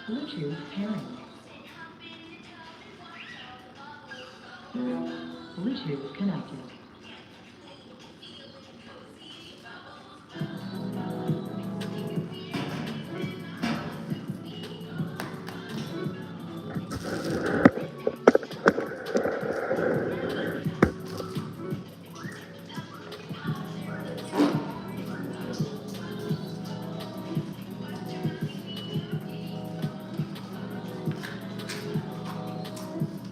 Bluetooth pairing. Bluetooth connected.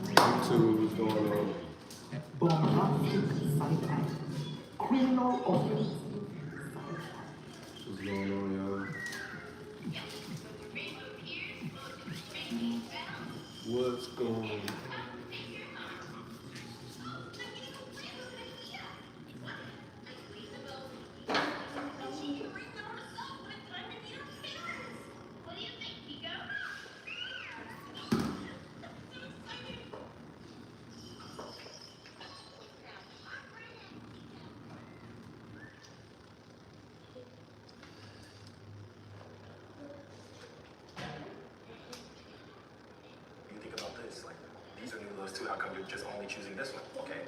YouTube, what's going on? Bombastic sci-fi. Criminal offense. What's going on, y'all? What's going on? Think about this, like, these are new lows too. How come you're just only choosing this one? Okay.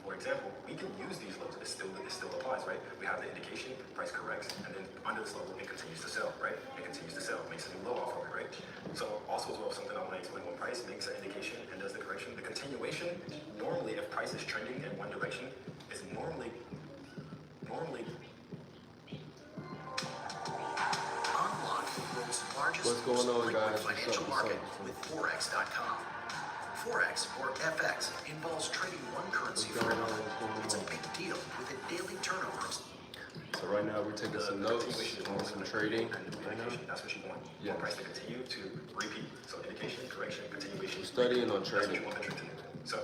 For example, we can use these lows. It still applies, right? We have the indication, price corrects, and then under this level, it continues to sell, right? It continues to sell, makes a new low off of it, right? So also as well, something I want to explain, when price makes an indication and does the correction, the continuation, normally if price is trending in one direction, is normally unlock the world's largest What's going on, liquid guys? financial What's up? market with Forex.com. Forex, or FX, involves trading one currency What's for going on? another. What's It's a going on? big deal with a daily turnover of So right now we're taking some notes on some trading right now. That's what you want. You Yes. want price to continue to repeat. So indication, correction, continuation. We're studying on That's what trading. you want the trend to do. So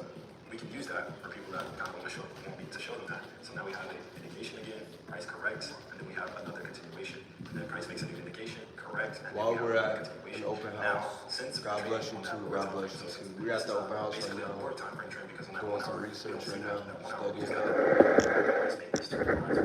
we can use that for people that kind of want me to show them that. So now we have an indication again, price corrects, and then we have another continuation. And then price makes a new indication, correct, and then While we have we're another at continuation. an open Now, house, since God we're bless you trading on too, that God lower bless time, you so too. since We're at the this is, open house right basically a now, lower time frame trend, because on that doing 1 some hour, we research don't see right that now, 1 hour. studying We've up. got price make these two lines.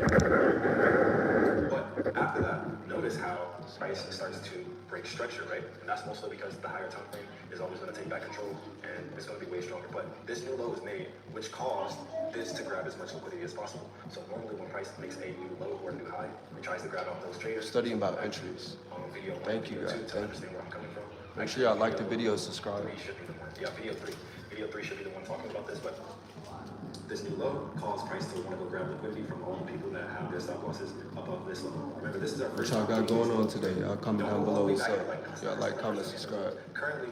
But after that, notice how price starts to break structure, right? And that's mostly because the higher time frame is always going to take back control and it's going to be way stronger. But this new low is made, which caused this to grab as much liquidity as possible. So normally when price makes a new low or a new high, it tries to grab out those traders. Studying about entries. Video Thank you, video guys. two to Thank understand where I'm coming from. Make sure y'all like the video, subscribe. Three should be the one. Yeah, video three. Video three should be the one talking about this, but this new low caused price to want to go grab liquidity from all the people that have their stop losses above this level. Remember, this is our What first y'all got time going on today? Y'all comment down below what's up. Y'all like, comment, Currently, subscribe.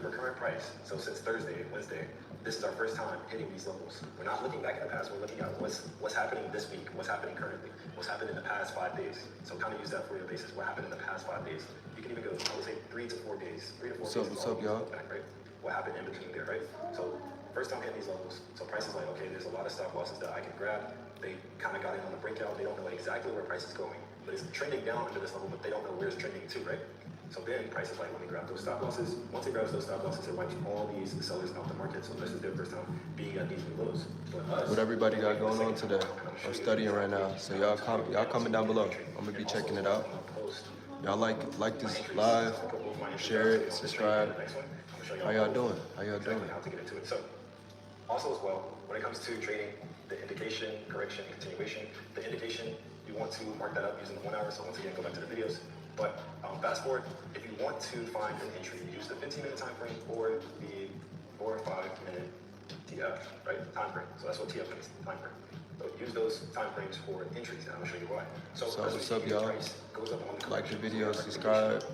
for current price, so since Thursday, Wednesday, this is our first time hitting these levels. We're not looking back at the past, we're looking at what's happening this week, what's happening currently, what's happened in the past 5 days. So kind of use that for your basis, what happened in the past 5 days. You can even go, I would say 3 to 4 days. 3 to 4 What's days. up, what's up, y'all? Back, right? What happened in between there, right? So first time hitting these levels. So price is like, okay, there's a lot of stop losses that I can grab. They kind of got in on the breakout. They don't know exactly where price is going, but it's trending down under this level, but they don't know where it's trending to, right? So then price is like, let me grab those stop losses. Once it grabs those stop losses, it wipes all these sellers out the market. So this is their first time being at these new lows. But us, What everybody got going on today? I'm studying right now, so y'all comment down below. I'm gonna be checking it out. Y'all like this live, share it, subscribe. How y'all doing? How y'all doing? How to get into it. So also as well, when it comes to trading, the indication, correction, continuation, the indication, you want to mark that up using the 1 hour. So once again, go back to the videos. But fast forward, if you want to find an entry, use the 15-minute time frame or the 4 or 5-minute TF, right? Time frame. So that's what TF means, time frame. So use those time frames for entries, and I'm gonna show you why. So What's up, y'all? Goes up on the Like the video, subscribe,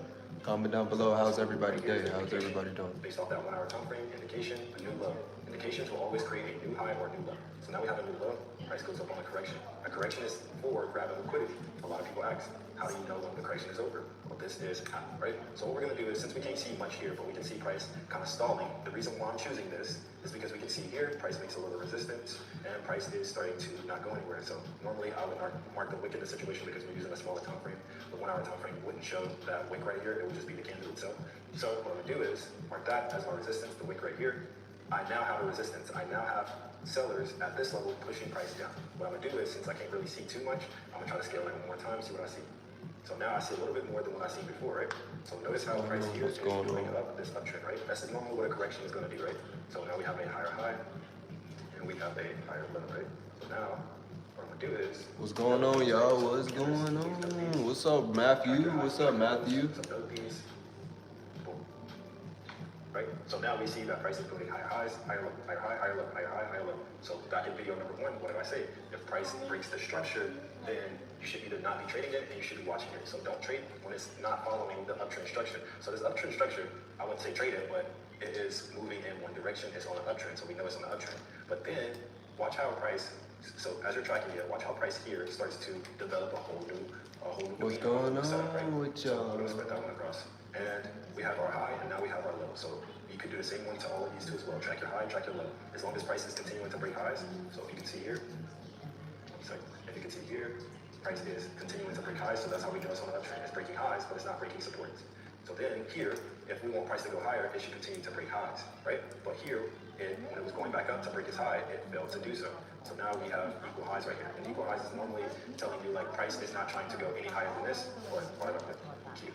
comment down below. How's everybody today? How's everybody doing? Based off that 1 hour time frame, indication, a new low. Indications will always create a new high or a new low. So now we have a new low. price goes up on a correction. A correction is for grabbing liquidity. A lot of people ask, how do you know when the correction is over? Well, this is right? So what we're gonna do is, since we can't see much here, but we can see price kind of stalling, the reason why I'm choosing this is because we can see here, price makes a little resistance, and price is starting to not go anywhere. So normally I would mark the wick in this situation because we're using a smaller time frame. The 1 hour time frame wouldn't show that wick right here, it would just be the candle itself. So what I'm gonna do is mark that as my resistance, the wick right here. I now have a resistance. I now have sellers at this level pushing price down. What I'm gonna do is, since I can't really see too much, I'm gonna try to scale it one more time, see what I see. So now I see a little bit more than what I seen before, right? So notice how price here is going up this uptrend, right? That's normally what a correction is gonna do, right? So now we have a higher high, and we have a higher low, right? So now, what I'm gonna do is... What's going on, y'all? What's going on? What's up, Matthew? What's up, Matthew? Right? So now we see that price is building higher highs, higher low, higher high, higher low, higher high, higher low. So back in video number 1, what did I say? If price breaks the structure, then you should either not be trading it and you should be watching it. So don't trade when it's not following the uptrend structure. So this uptrend structure, I wouldn't say trade it, but it is moving in one direction. It's on an uptrend, so we know it's on the uptrend. But then watch how price, so as you're tracking it, watch how price here starts to develop a whole new What's going setup, right? on with So y'all? I'm gonna spread that one across. And we have our high, and now we have our low. So you could do the same one to all of these two as well. Track your high, track your low. As long as price is continuing to break highs. So if you can see here, if you can see here, price is continuing to break highs. So that's how we know it's on an uptrend. It's breaking highs, but it's not breaking supports. So then here, if we want price to go higher, it should continue to break highs, right? But here, when it was going back up to break its high, it failed to do so. So now we have equal highs right here. And equal highs is normally telling you like price is not trying to go any higher than this, or whatever, Q,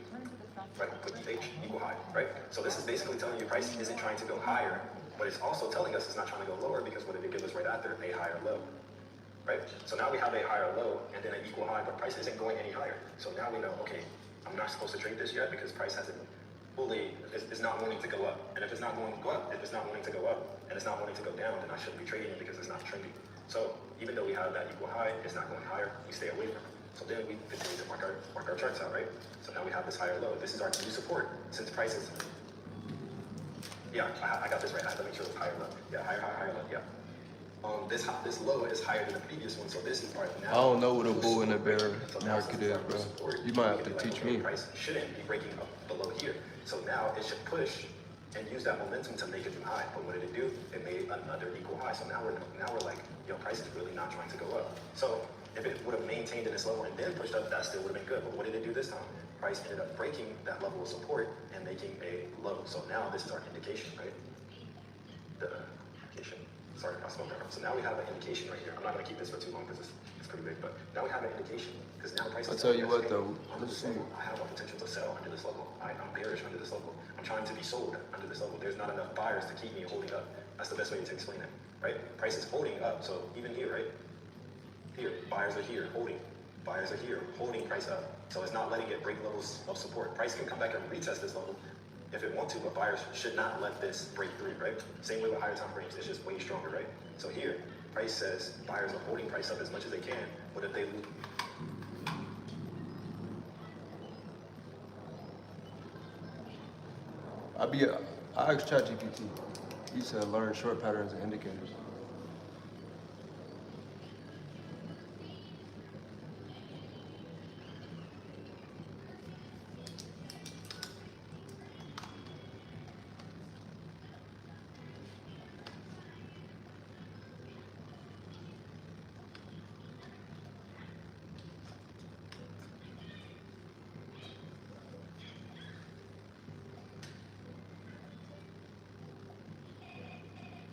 right? Put EH, equal high, right? So this is basically telling you price isn't trying to go higher, but it's also telling us it's not trying to go lower because what did it give us right after? A higher low, right? So now we have a higher low and then an equal high, but price isn't going any higher. So now we know, okay, I'm not supposed to trade this yet because price hasn't fully, is not wanting to go up. And if it's not going to go up, if it's not wanting to go up and it's not wanting to go down, then I shouldn't be trading it because it's not trending. So even though we have that equal high, it's not going higher, we stay away from it. So then we continue to mark our charts out, right? So now we have this higher low. This is our new support since prices. Yeah, I got this right. I have to make sure it's higher low. Yeah, higher high, higher low. Yeah. This low is higher than the previous one, so this is our now. I don't know what a bull and a bear market is, bro. You might have to teach me. Price shouldn't be breaking up below here. So now it should push and use that momentum to make it new high. But what did it do? It made another equal high. So now we're like, yo, price is really not trying to go up. So if it would have maintained in this level and then pushed up, that still would have been good. But what did it do this time? Price ended up breaking that level of support and making a low. So now this is our indication, right? The indication. Sorry, I smoked that. So now we have an indication right here. I'm not going to keep this for too long because it's pretty big, but now we have an indication because now price is... I'll tell you what though, let's see. I have a potential to sell under this level. I'm bearish under this level. I'm trying to be sold under this level. There's not enough buyers to keep me holding up. That's the best way to explain it, right? Price is holding up. So even here, right? Here, buyers are here holding. Buyers are here holding price up. So it's not letting it break levels of support. Price can come back and retest this level if it want to, but buyers should not let this break through, right? Same way with higher time frames, it's just way stronger, right? So here, price says buyers are holding price up as much as they can, but if they lose, I asked ChatGPT. He said learn short patterns and indicators.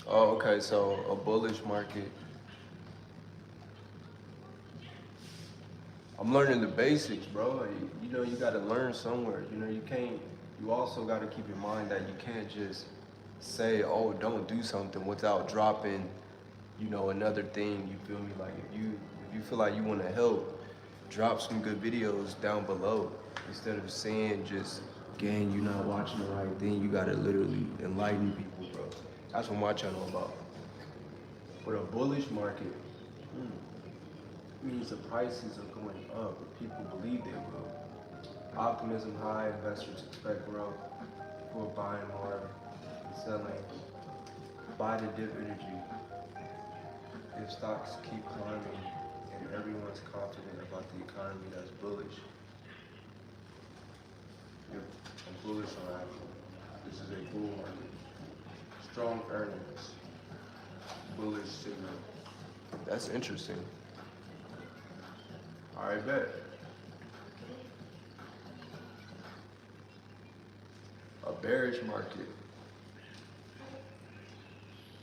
Oh, okay, so a bullish market. I'm learning the basics, bro. You know, you gotta learn somewhere. You know, you also gotta keep in mind that you can't just say, oh, don't do something without dropping, you know, another thing. You feel me? Like if you feel like you wanna help, drop some good videos down below. Instead of saying just, gang, you're not watching the right thing. You gotta literally enlighten people, bro. That's what my channel about. But a bullish market means the prices are going up, but people believe they will. Optimism high, investors expect growth. People are buying more and selling. Buy the dip energy. if stocks keep climbing and everyone's confident about the economy, that's bullish. I'm bullish on Apple. This is a bull market. Strong earnings. Bullish signal. That's interesting. All right, bet. A bearish market.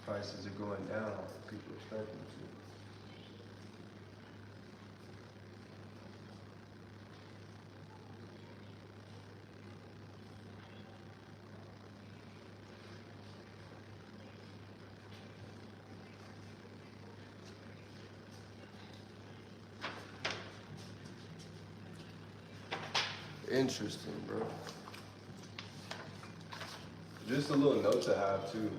Prices are going down. People expect them to. Interesting, bro. Just a little note to have too.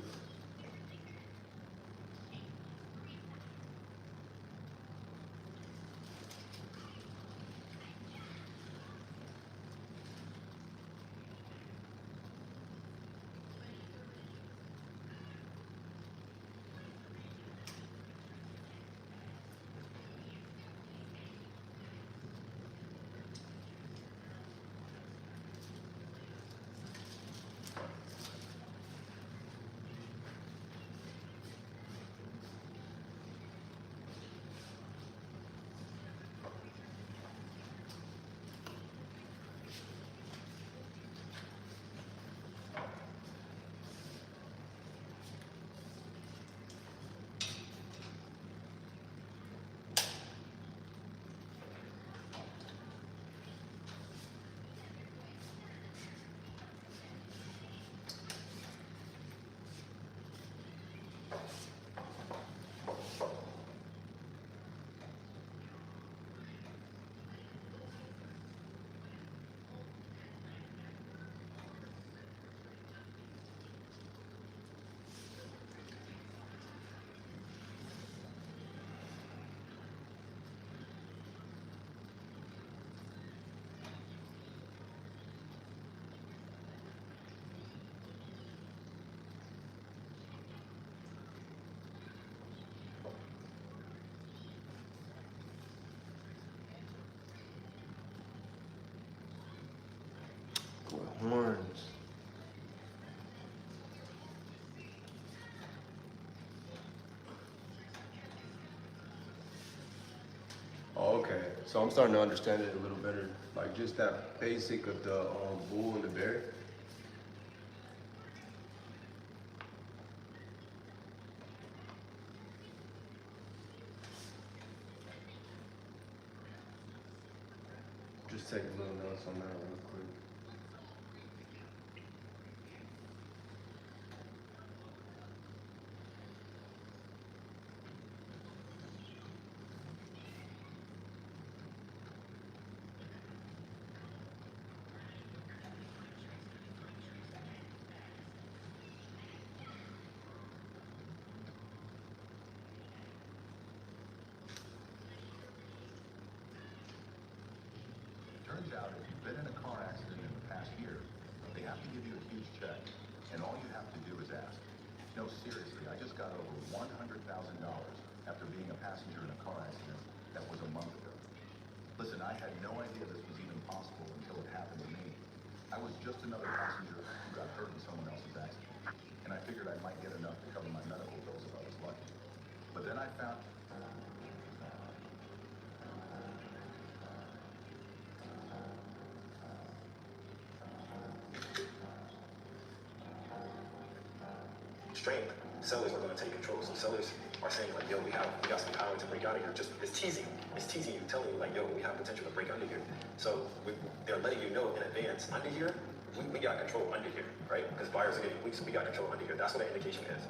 Horns. Oh, okay, so I'm starting to understand it a little better. Like just that basic of the bull and the bear. Just take a little notes on that real quick. Turns out if you've been in a car accident in the past year, they have to give you a huge check, and all you have to do is ask. No, seriously, I just got over $100,000 after being a passenger in a car accident that was a month ago. Listen, I had no idea this was even possible until it happened to me. I was just another passenger who got hurt in someone else's accident, and I figured I might get enough to cover my medical bills if I was lucky. But then I found strength, sellers are going to take control. So sellers are saying like, yo, we got some power to break out of here. Just it's teasing you, telling you like, yo, we have potential to break under here. So they're letting you know in advance, under here, we got control under here, right? Because buyers are getting weak, so we got control under here. That's what that indication is.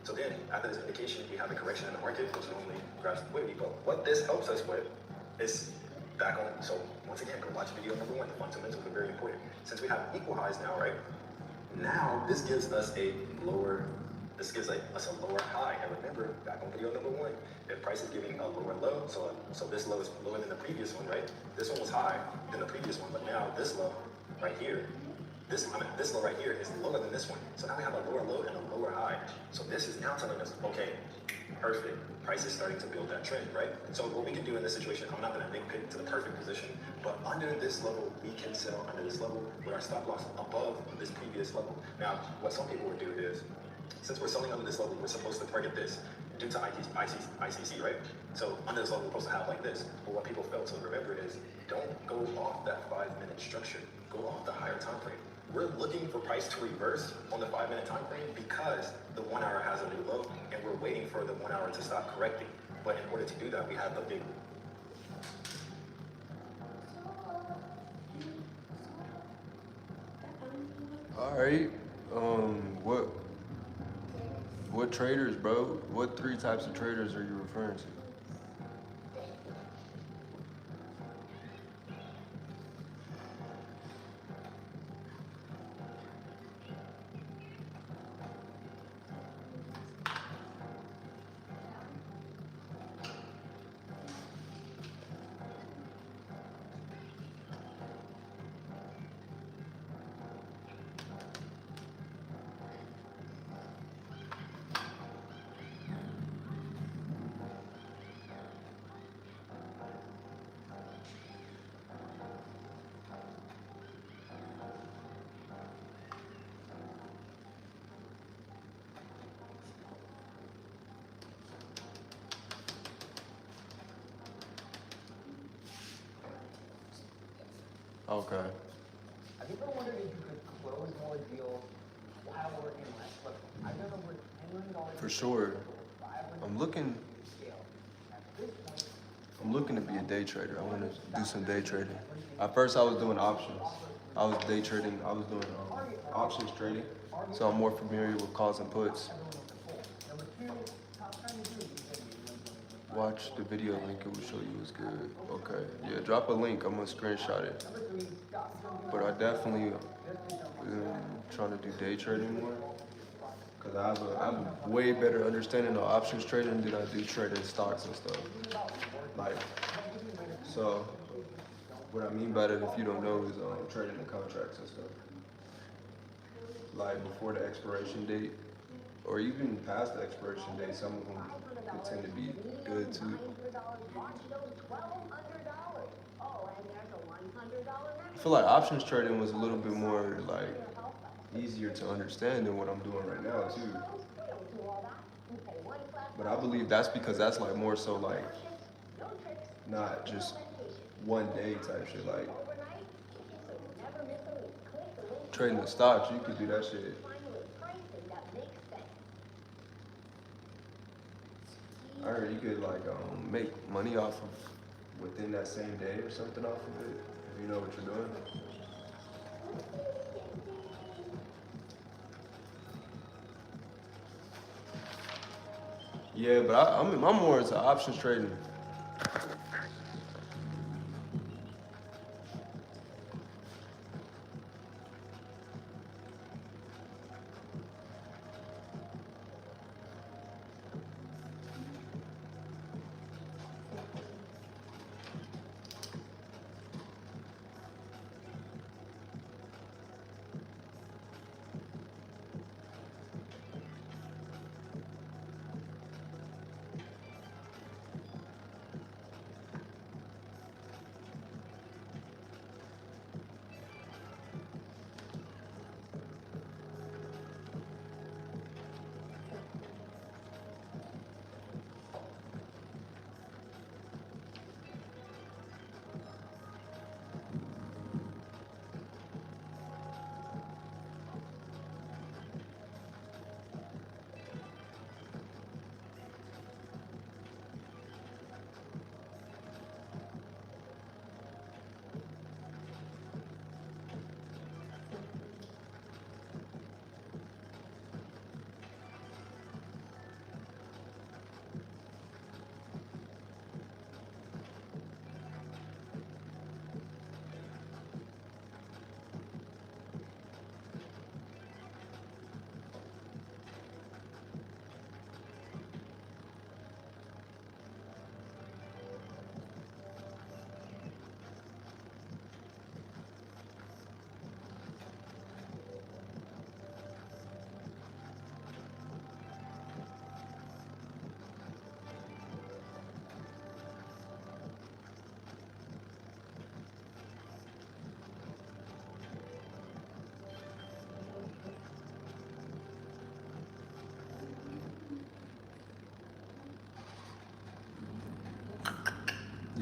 So then after this indication, we have a correction in the market, which normally grabs liquidity. But what this helps us with is back on. So once again, go watch video number 1. The fundamentals are very important. Since we have equal highs now, right? Now this gives us a lower. This gives us a lower high. And remember, back on video number 1, if price is giving a lower low, so this low is lower than the previous one, right? This one was high than the previous one, but now this low right here, this low right here is lower than this one. So now we have a lower low and a lower high. So this is now telling us, okay, perfect. Price is starting to build that trend, right? So what we can do in this situation, I'm not going to nitpick to the perfect position, but under this level, we can sell under this level with our stop loss above this previous level. Now, what some people would do is, since we're selling under this level, we're supposed to target this due to ICC, right? So under this level, we're supposed to have like this. But what people fail to remember is, don't go off that 5-minute structure. Go off the higher time frame. We're looking for price to reverse on the 5-minute time frame because the 1 hour has a new low, and we're waiting for the 1 hour to stop correcting. But in order to do that, we have the big. All right. What traders, bro? What 3 types of traders are you referring to? Okay. Have you ever wondered if you could close more deals while working less? Look, I've never worked $10 million. For sure. I'm looking to be a day trader. I want to do some day trading. At first, I was doing options. I was day trading. I was doing options trading. So I'm more familiar with calls and puts. Watch the video link. It will show you what's good. Okay. Yeah, drop a link. I'm going to screenshot it. But I definitely trying to do day trading more. Because I have a way better understanding of options trading than I do trading stocks and stuff. Like, so what I mean by that, if you don't know, is trading the contracts and stuff. Like before the expiration date, or even past the expiration date, some of them could tend to be good too. I feel like options trading was a little bit more like easier to understand than what I'm doing right now too. But I believe that's because that's like more so like not just one day type shit. Like trading the stocks, you could do that shit. I heard you could like make money off of within that same day or something off of it if you know what you're doing. Yeah, but I'm more into options trading.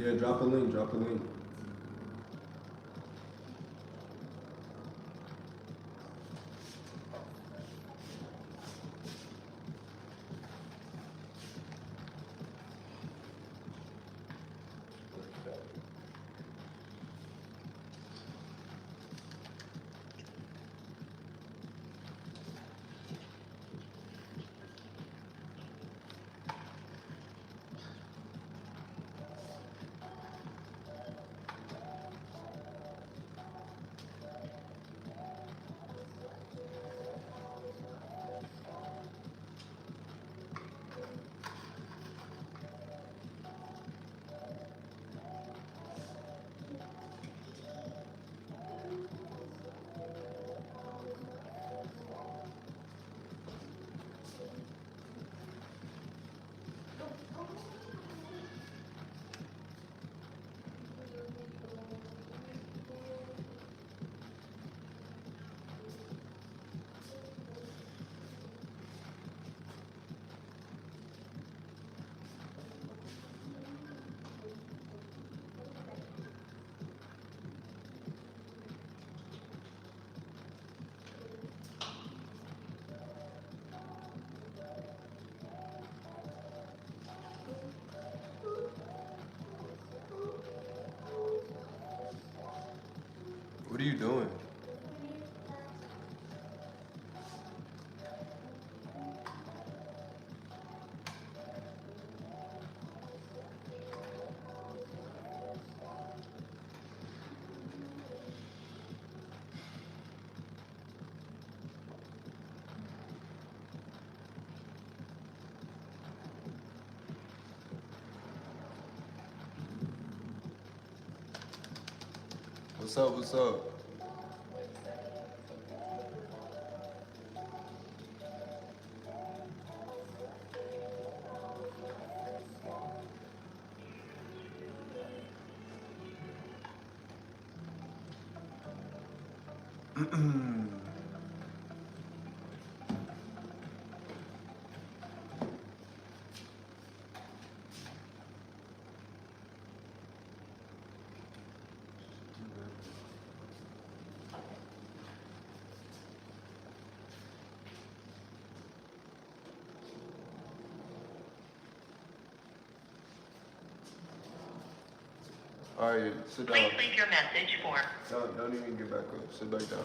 Yeah, drop a link, drop a link. What are you doing? What's up? What's up? All right, sit down. Please leave your message for Don't even get back up. Sit back down.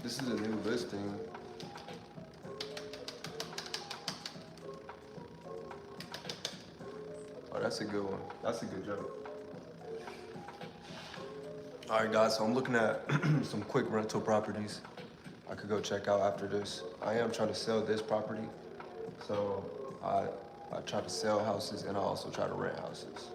This is a new listing. Oh, that's a good one. That's a good joke. All right, guys, so I'm looking at some quick rental properties I could go check out after this. I am trying to sell this property, so I try to sell houses and I also try to rent houses.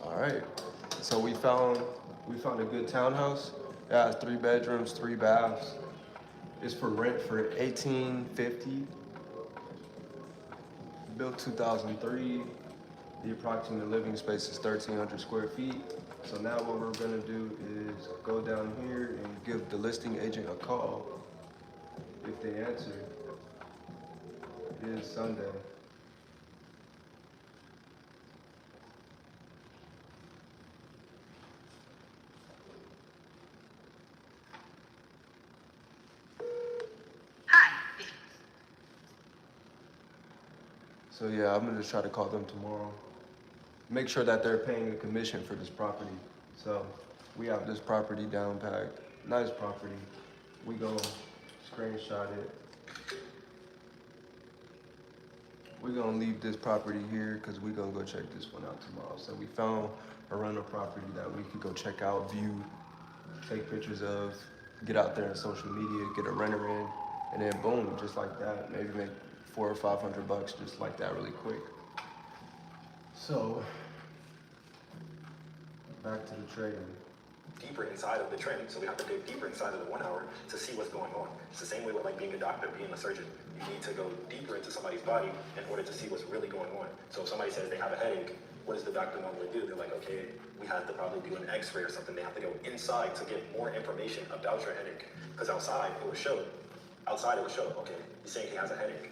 All right, so we found a good townhouse. It has 3 bedrooms, 3 baths. It's for rent for $1,850. Built 2003. The approximate living space is 1,300 square feet. So now what we're gonna do is go down here and give the listing agent a call. If they answer, it is Sunday. Hi, So yeah, I'm gonna try to call them tomorrow. Make sure that they're paying a commission for this property. So we have this property down packed, nice property. We go screenshot it. We're gonna leave this property here because we're gonna go check this one out tomorrow. So we found a rental property that we could go check out, view, take pictures of, get out there on social media, get a renter in, and then boom, just like that, maybe make $400 or $500 just like that really quick. So back to the trading. Deeper inside of the trend, so we have to dig deeper inside of the 1 hour to see what's going on. It's the same way with like being a doctor, being a surgeon. You need to go deeper into somebody's body in order to see what's really going on. So if somebody says they have a headache, what does the doctor normally do? They're like, okay, we have to probably do an x-ray or something. They have to go inside to get more information about your headache. Because outside it will show, okay, he's saying he has a headache.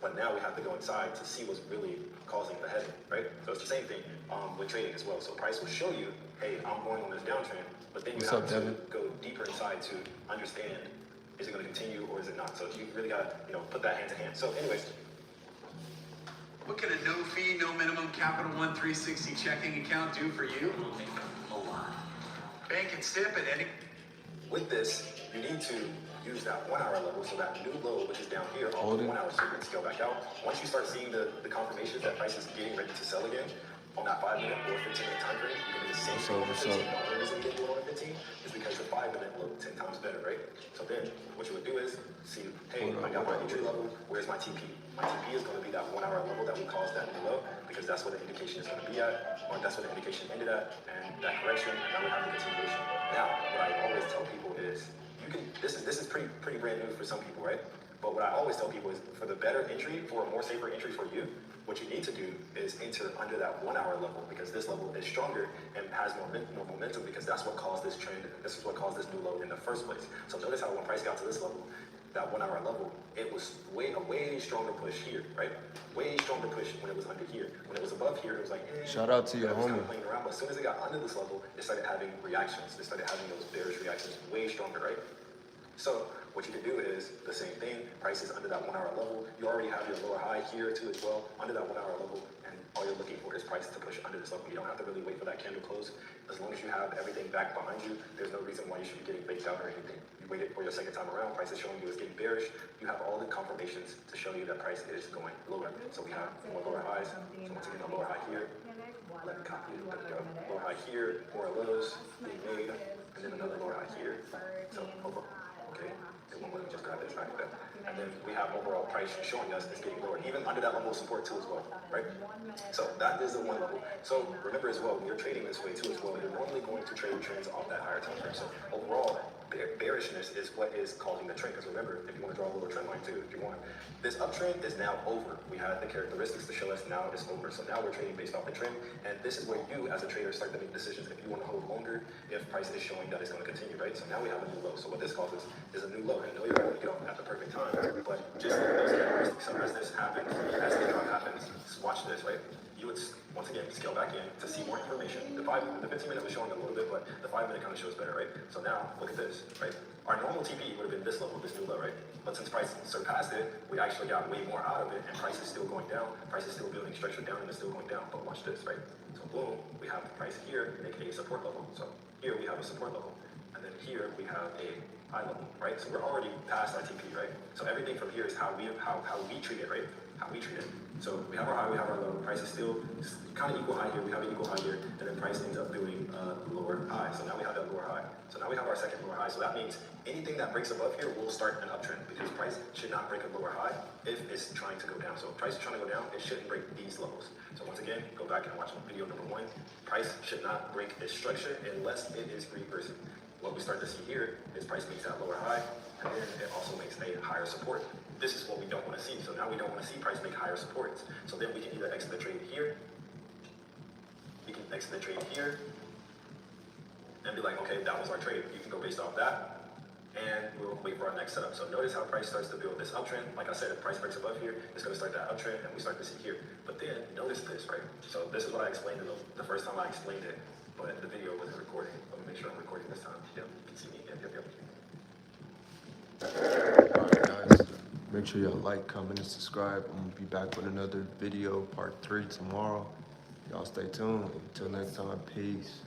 But now we have to go inside to see what's really causing the headache, right? So it's the same thing with trading as well. So price will show you, hey, I'm going on this downtrend, but then you What's have up, to Devin? go deeper inside to understand, is it going to continue or is it not? So you really got to, put that hand to hand. So anyways, What can a no fee, no minimum Capital One 360 checking account do for you? A lot. Bank and SIP at any. with this, you need to use that 1 hour level, so that new low, which is down here, all Hold the it. 1 hour, so you can scale back out. Once you start seeing the confirmations that price is getting ready to sell again, on that 5 minute or 15 minute time frame, you can do the same thing on the What's 15. up? The only reason you get below on 15 is because the 5 minute look 10 times better, right? So then, what you would do is see, hey, Hold on, I got my hold on. entry level, where's my TP? My TP is going to be that 1 hour level that will cause that new low, because that's where the indication is going to be at, or that's where the indication ended at, and that correction, and now we have the continuation. Now, what I always tell people is, this is pretty brand new for some people, right? But what I always tell people is, for the better entry, for a more safer entry for you, what you need to do is enter under that 1 hour level, because this level is stronger and has more momentum, because that's what caused this trend. This is what caused this new low in the first place. So notice how when price got to this level, that 1 hour level, it was a way stronger push here, right? Way stronger push when it was under here. When it was above here, it was like, Shout out to your it was kind homie. of playing around. But as soon as it got under this level, it started having reactions. It started having those bearish reactions, way stronger, right? So what you can do is the same thing. Price is under that 1 hour level. You already have your lower high here too as well, under that 1 hour level. And all you're looking for is price to push under this level. You don't have to really wait for that candle close. As long as you have everything back behind you, there's no reason why you should be getting baked out or anything. You waited for your second time around. Price is showing you it's getting bearish. You have all the confirmations to show you that price is going lower. So we have more lower highs. So once again, a lower high here. Let me copy it. There we go. Lower high here, more lows being made, and then another lower high here. So okay, it won't let me just grab this right there. And then we have overall price showing us it's getting lower, even under that level of support too as well, right? So that is the one level. So remember as well, when you're trading this way too as well, you're normally going to trade trends off that higher time frame. So overall, bearishness is what is causing the trend. Because remember, if you want to draw a lower trend line too, if you want, this uptrend is now over. We had the characteristics to show us now it's over. So now we're trading based off the trend. And this is where you as a trader start to make decisions if you want to hold longer, if price is showing that it's going to continue, right? So now we have a new low. So what this causes is a new low. And I know you're going to get off at the perfect time, but just those characteristics. So as this happens, as the drop happens, just watch this, right? You would, once again, scale back in to see more information. The 15 minute was showing a little bit, but the 5 minute kind of shows better, right? So now, look at this, right? Our normal TP would have been this level, this new low, right? But since price surpassed it, we actually got way more out of it, and price is still going down. Price is still building structure down, and it's still going down. But watch this, right? So boom, we have the price here, aka support level. So here we have a support level, and then here we have a high level, right? So we're already past our TP, right? So everything from here is how we treat it, right? How we treat it. So we have our high, we have our low. Price is still kind of equal high here. We have an equal high here, and then price ends up doing lower high. So now we have that lower high. So now we have our second lower high. So that means anything that breaks above here will start an uptrend, because price should not break a lower high if it's trying to go down. So if price is trying to go down, it shouldn't break these levels. So once again, go back and watch video number 1. Price should not break its structure unless it is reversing. What we start to see here is price makes that lower high, and then it also makes a higher support. This is what we don't want to see. So now we don't want to see price make higher supports. So then we can either exit the trade here, we can exit the trade here, and be like, okay, that was our trade. You can go based off that, and we'll wait for our next setup. So notice how price starts to build this uptrend. Like I said, if price breaks above here, it's going to start that uptrend, and we start to see here. But then notice this, right? So this is what I explained the first time I explained it, but the video wasn't recording. Let me make sure I'm recording this time. Yep, you can see me. Yep. Alright, guys. Make sure y'all like, comment, and subscribe. I'm gonna be back with another video, part 3 tomorrow. Y'all stay tuned. Until next time, peace.